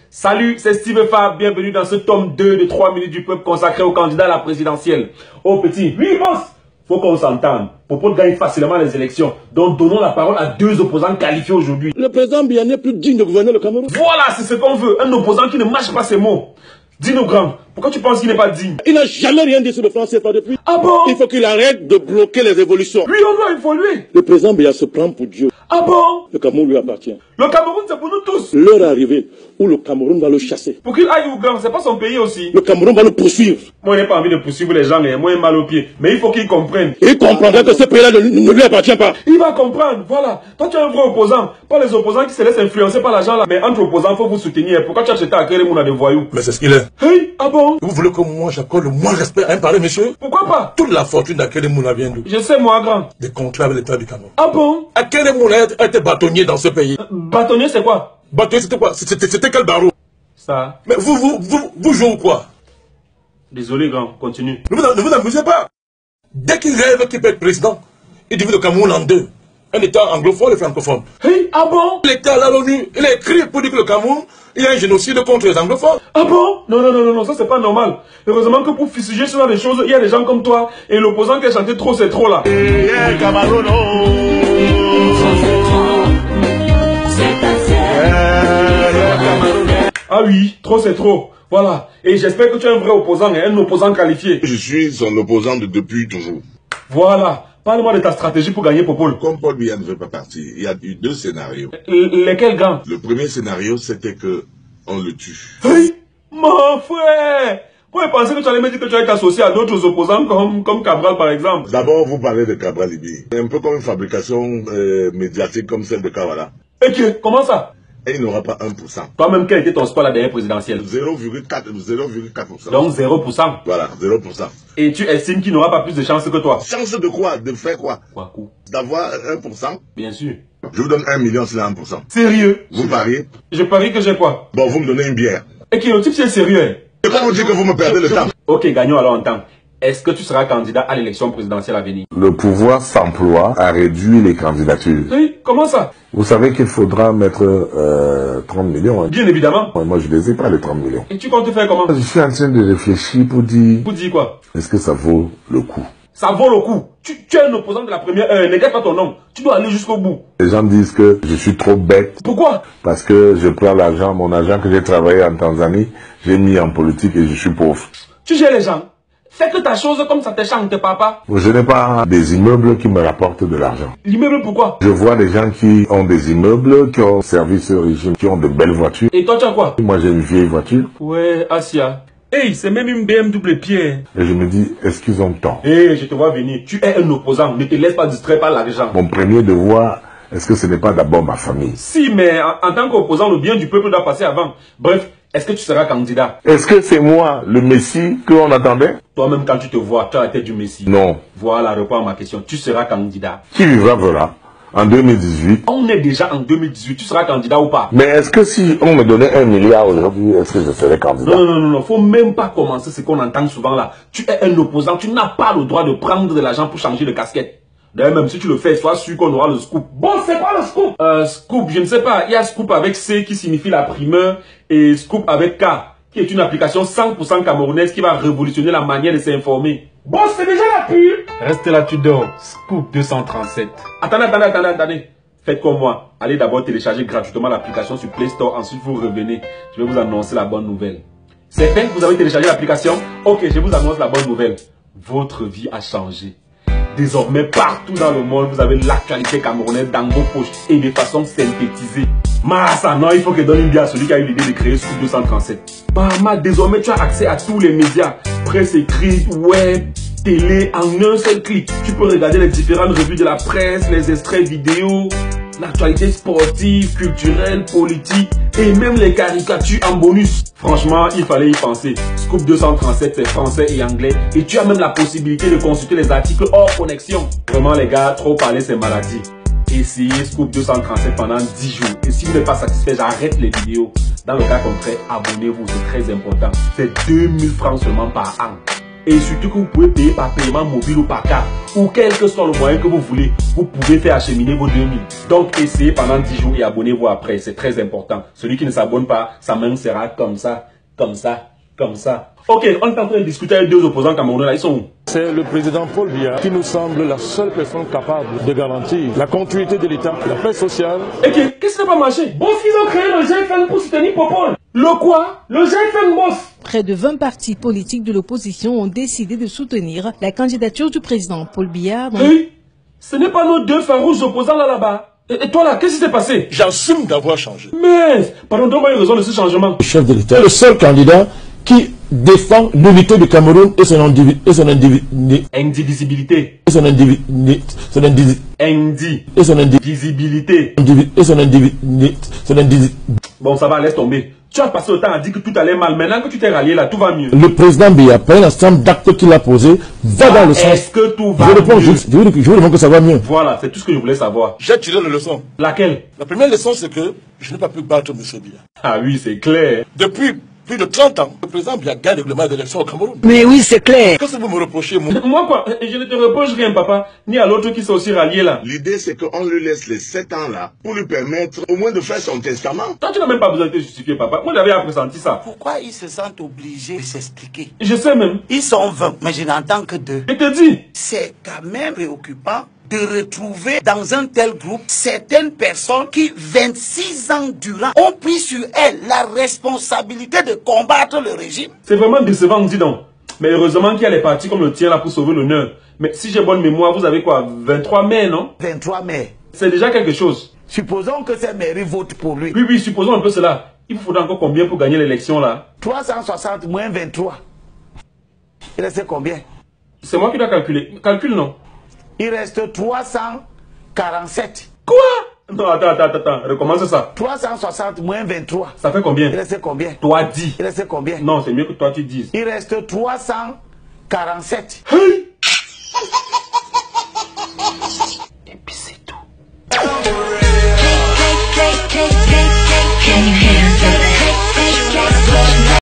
Salut, c'est Steve Fab, bienvenue dans ce tome 2 de 3 minutes du peuple consacré au candidat à la présidentielle. Oh petit, oui boss, faut qu'on s'entende. Popo gagne facilement les élections, donc donnons la parole à deux opposants qualifiés aujourd'hui. Le président Biya n'est plus digne de gouverner le Cameroun. Voilà, c'est ce qu'on veut, un opposant qui ne mâche pas ses mots. Dis-nous grand, pourquoi tu penses qu'il n'est pas digne? Il n'a jamais rien dit sur le franc CFA depuis. Ah bon? Il faut qu'il arrête de bloquer les révolutions. Oui, on doit évoluer. Le président Biya se prend pour Dieu. Ah bon? Le Cameroun lui appartient. Le Cameroun, c'est pour nous tous. L'heure est arrivée où le Cameroun va le chasser. Pour qu'il aille où grand, c'est pas son pays aussi. Le Cameroun va le poursuivre. Moi, je n'ai pas envie de poursuivre les gens, moi, j'ai mal aux pieds. Mais il faut qu'il comprenne. Et il comprendra que ce pays-là ne lui appartient pas. Il va comprendre, voilà. Toi, tu es un vrai opposant. Pas les opposants qui se laissent influencer par l'argent là. Mais entre opposants, il faut vous soutenir. Pourquoi tu as acheté à Kérémouna des voyous? Mais c'est ce qu'il est. Hey, ah bon? Vous voulez que moi j'accorde le moins respect à un pareil monsieur? Pourquoi pas? Toute la fortune d'Akérémouna vient d'où? Je sais, moi, grand. Des contrats avec l'État du Cameroun. Ah bon? Akérémouna a été bâtonnier dans ce pays. Bâtonnier, c'est quoi? Bâtonnier, c'était quoi? C'était quel barreau? Ça. Mais vous jouez ou quoi? Désolé, grand, continue. Ne vous amusez pas. Dès qu'il rêve qu'il peut être président, il divise le Cameroun en deux. Un État anglophone et francophone. Hey, ah bon? L'État à l'ONU, il a écrit pour dire que le Cameroun, il y a un génocide contre les anglophones. Ah bon? Non, ça c'est pas normal. Heureusement que pour fustiger ce genre de choses, il y a des gens comme toi. Et l'opposant qui a chanté trop, c'est trop là. Ah oui, trop c'est trop. Voilà. Et j'espère que tu es un vrai opposant, un opposant qualifié. Je suis son opposant depuis toujours. Voilà. Parle-moi de ta stratégie pour gagner Popol. Comme Paul Biya ne fait pas partie, il y a eu deux scénarios. Lesquels, grand? Le premier scénario, c'était que on le tue. Hey, mon frère! Pourquoi penser que tu allais me dire que tu allais t'associer à d'autres opposants comme Cabral par exemple? D'abord, vous parlez de Cabral Libi. Un peu comme une fabrication médiatique comme celle de Kawala. Et que, comment ça? Et il n'aura pas 1%. Toi-même, quel était ton score la dernière présidentielle? 0,4%. Donc 0%. Voilà, 0%. Et tu estimes qu'il n'aura pas plus de chance que toi? Chance de quoi? De faire quoi? Quoi, coup? D'avoir 1%? Bien sûr. Je vous donne 1 million sur 1%. Sérieux? Vous pariez? Je parie que j'ai quoi? Bon, vous me donnez une bière. Et que le type c'est sérieux, hein? Et comment vous dites que vous me perdez le temps? Ok, gagnons alors en temps. Est-ce que tu seras candidat à l'élection présidentielle à venir? Le pouvoir s'emploie à réduire les candidatures. Oui, comment ça? Vous savez qu'il faudra mettre 30 millions. Hein. Bien évidemment. Moi, je ne les ai pas, les 30 millions. Et tu comptes faire comment? Je suis en train de réfléchir pour dire... Pour dire quoi? Est-ce que ça vaut le coup? Ça vaut le coup. Tu es un opposant de la première heure. Ne gâte pas ton nom. Tu dois aller jusqu'au bout. Les gens disent que je suis trop bête. Pourquoi? Parce que je prends l'argent, mon argent que j'ai travaillé en Tanzanie, j'ai mis en politique et je suis pauvre. Tu gères les gens. Fais que ta chose comme ça te chante, papa. Je n'ai pas des immeubles qui me rapportent de l'argent. L'immeuble, pourquoi? Je vois des gens qui ont des immeubles, qui ont servi ce régime, qui ont de belles voitures. Et toi, tu as quoi? Moi, j'ai une vieille voiture. Ouais, Asia. Hey, c'est même une BMW Pierre. Et je me dis, est-ce qu'ils ont tort? Hey, je te vois venir. Tu es un opposant. Ne te laisse pas distraire par l'argent. Mon premier devoir, est-ce que ce n'est pas d'abord ma famille? Si, mais en tant qu'opposant, le bien du peuple doit passer avant. Bref, est-ce que tu seras candidat? Est-ce que c'est moi, le Messie, qu'on attendait? Toi-même, quand tu te vois, tu as la tête du Messie. Non. Voilà, réponds à ma question. Tu seras candidat. Qui vivra verra. En 2018. On est déjà en 2018. Tu seras candidat ou pas? Mais est-ce que si on me donnait 1 milliard aujourd'hui, est-ce que je serais candidat? Non. Faut même pas commencer ce qu'on entend souvent là. Tu es un opposant. Tu n'as pas le droit de prendre de l'argent pour changer de casquette. D'ailleurs, même si tu le fais, sois sûr qu'on aura le scoop. Bon, c'est quoi le scoop? Scoop, je ne sais pas. Il y a scoop avec C qui signifie la primeur et scoop avec K qui est une application 100% camerounaise qui va révolutionner la manière de s'informer. Bon, c'est déjà la pub. Reste là, tu dors. Scoop 237. Attendez. Faites comme moi. Allez d'abord télécharger gratuitement l'application sur Play Store. Ensuite, vous revenez. Je vais vous annoncer la bonne nouvelle. C'est fait, vous avez téléchargé l'application. Ok, je vous annonce la bonne nouvelle. Votre vie a changé. Désormais, partout dans le monde, vous avez l'actualité camerounaise dans vos poches et de façon synthétisée. Massa, non, il faut que je donne une bière à celui qui a eu l'idée de créer Scoop 237. Mama, désormais, tu as accès à tous les médias. Presse écrite, web, télé, en un seul clic. Tu peux regarder les différentes revues de la presse, les extraits vidéo, l'actualité sportive, culturelle, politique et même les caricatures en bonus. Franchement, il fallait y penser. Scoop 237, c'est français et anglais. Et tu as même la possibilité de consulter les articles hors connexion. Vraiment les gars, trop parler c'est maladie. Essayez Scoop 237 pendant 10 jours. Et si vous n'êtes pas satisfait, j'arrête les vidéos. Dans le cas contraire, abonnez-vous, c'est très important. C'est 2000 francs seulement par an. Et surtout que vous pouvez payer par paiement mobile ou par carte. Ou quel que soit le moyen que vous voulez, vous pouvez faire acheminer vos 2000. Donc essayez pendant 10 jours et abonnez-vous après. C'est très important. Celui qui ne s'abonne pas, sa main sera comme ça, comme ça, comme ça. Ok, on est en train de discuter avec deux opposants camerounais là. Ils sont où? C'est le président Paul Biya qui nous semble la seule personne capable de garantir la continuité de l'État, la paix sociale. Et qu'est-ce qui n'a pas marché? Bon, ils ont créé le GFN pour soutenir Popol. Le quoi? Le GFN boss. Près de 20 partis politiques de l'opposition ont décidé de soutenir la candidature du président Paul Biya. Hey, ce n'est pas nos deux farouches opposants là-bas. Et toi là, qu'est-ce qui s'est passé? J'assume d'avoir changé. Mais, pardon, donne-moi une raison de ce changement. Le chef de l'État est le seul candidat qui défend l'unité du Cameroun et son indivisibilité. Bon, ça va, laisse tomber. Tu as passé le temps à dire que tout allait mal. Maintenant que tu t'es rallié là, tout va mieux. Le président Biya, par l'ensemble d'actes qu'il a posé, va dans le sens. Est-ce que tout va mieux? Je vous réponds que ça va mieux. Voilà, c'est tout ce que je voulais savoir. J'ai tiré la leçon. Laquelle? La première leçon, c'est que je n'ai pas pu battre M. Biya. Ah oui, c'est clair. Depuis plus de 30 ans, le président Biya gagne règlement d'élection au Cameroun. Mais oui, c'est clair. Qu'est-ce que vous me reprochez, moi? Moi quoi? Je ne te reproche rien, papa. Ni à l'autre qui s'est aussi rallié là. L'idée, c'est qu'on lui laisse les 7 ans là pour lui permettre au moins de faire son testament. Toi, tu n'as même pas besoin de te justifier, papa. Moi, j'avais pressenti ça. Pourquoi ils se sentent obligés de s'expliquer? Je sais même. Ils sont 20, mais je n'entends que 2. Je te dis. C'est quand même préoccupant de retrouver dans un tel groupe certaines personnes qui, 26 ans durant, ont pris sur elles la responsabilité de combattre le régime. C'est vraiment décevant, dis donc. Mais heureusement qu'il y a les partis comme le tien là pour sauver l'honneur. Mais si j'ai bonne mémoire, vous avez quoi? 23 mai, non? 23 mai. C'est déjà quelque chose. Supposons que ces mairies votent pour lui. Oui, supposons un peu cela. Il vous faudra encore combien pour gagner l'élection là? 360 moins 23. Il reste combien? C'est moi qui dois calculer. Calcule, non? Il reste 347. Quoi? Non, attends. Recommence ça. 360 moins 23. Ça fait combien? Il reste combien? Toi dis. Il reste combien? Non, c'est mieux que toi tu dises. Il reste 347. Hey!